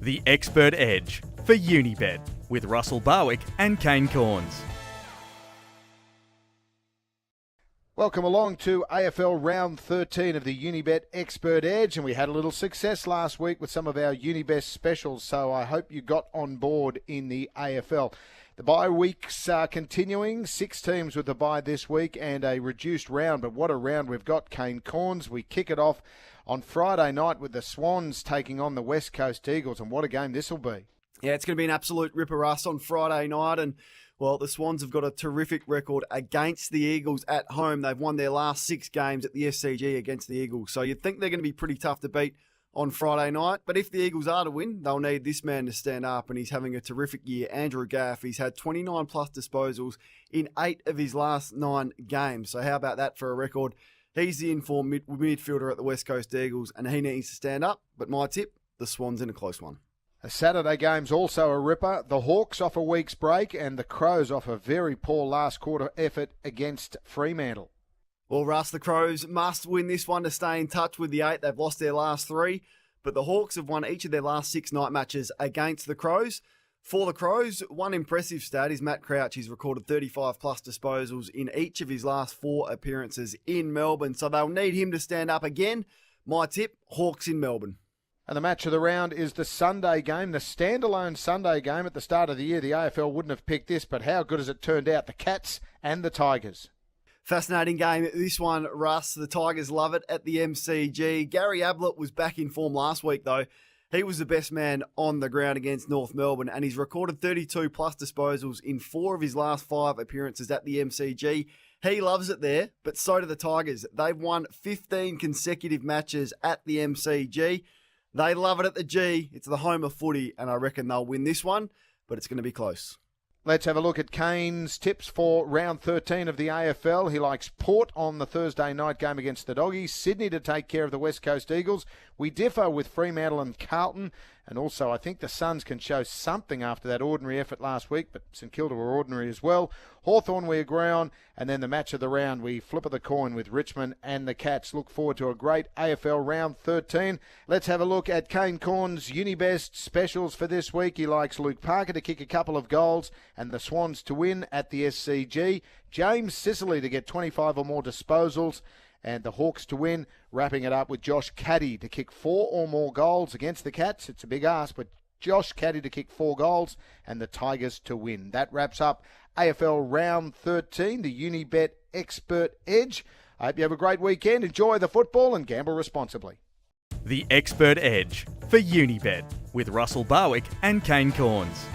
The Expert Edge for Unibet with Russell Barwick and Kane Corns. Welcome along to AFL Round 13 of the Unibet Expert Edge, and we had a little success last week with some of our Unibet specials, so I hope you got on board in the AFL. The bye weeks are continuing, 6 teams with the bye this week and a reduced round, but what a round we've got, Kane Corns. We kick it off on Friday night with the Swans taking on the West Coast Eagles, and what a game this will be. Yeah, it's going to be an absolute ripper, Russ, on Friday night, and well, the Swans have got a terrific record against the Eagles at home. They've won their last 6 games at the SCG against the Eagles. So you'd think they're going to be pretty tough to beat on Friday night. But if the Eagles are to win, they'll need this man to stand up, and he's having a terrific year. Andrew Gaff, he's had 29-plus disposals in 8 of his last 9 games. So how about that for a record? He's the informed midfielder at the West Coast Eagles, and he needs to stand up. But my tip, the Swans in a close one. A Saturday game's also a ripper. The Hawks off a week's break and the Crows off a very poor last quarter effort against Fremantle. Well, Russ, the Crows must win this one to stay in touch with the 8. They've lost their last 3, but the Hawks have won each of their last 6 night matches against the Crows. For the Crows, one impressive stat is Matt Crouch. He's recorded 35-plus disposals in each of his last 4 appearances in Melbourne, so they'll need him to stand up again. My tip, Hawks in Melbourne. And the match of the round is the Sunday game, the standalone Sunday game. At the start of the year, the AFL wouldn't have picked this, but how good has it turned out? The Cats and the Tigers. Fascinating game, this one, Russ. The Tigers love it at the MCG. Gary Ablett was back in form last week, though. He was the best man on the ground against North Melbourne, and he's recorded 32-plus disposals in 4 of his last 5 appearances at the MCG. He loves it there, but so do the Tigers. They've won 15 consecutive matches at the MCG. They love it at the G. It's the home of footy, and I reckon they'll win this one, but it's going to be close. Let's have a look at Kane's tips for round 13 of the AFL. He likes Port on the Thursday night game against the Doggies, Sydney to take care of the West Coast Eagles. We differ with Fremantle and Carlton, and also I think the Suns can show something after that ordinary effort last week, but St Kilda were ordinary as well. Hawthorn we agree on, and then the match of the round, we flip of the coin with Richmond and the Cats. Look forward to a great AFL round 13. Let's have a look at Kane Corn's Unibest specials for this week. He likes Luke Parker to kick a couple of goals and the Swans to win at the SCG. James Sicily to get 25 or more disposals and the Hawks to win. Wrapping it up with Josh Caddy to kick 4 or more goals against the Cats. It's a big ask, but Josh Caddy to kick 4 goals and the Tigers to win. That wraps up AFL Round 13, the Unibet Expert Edge. I hope you have a great weekend. Enjoy the football and gamble responsibly. The Expert Edge for Unibet with Russell Barwick and Kane Corns.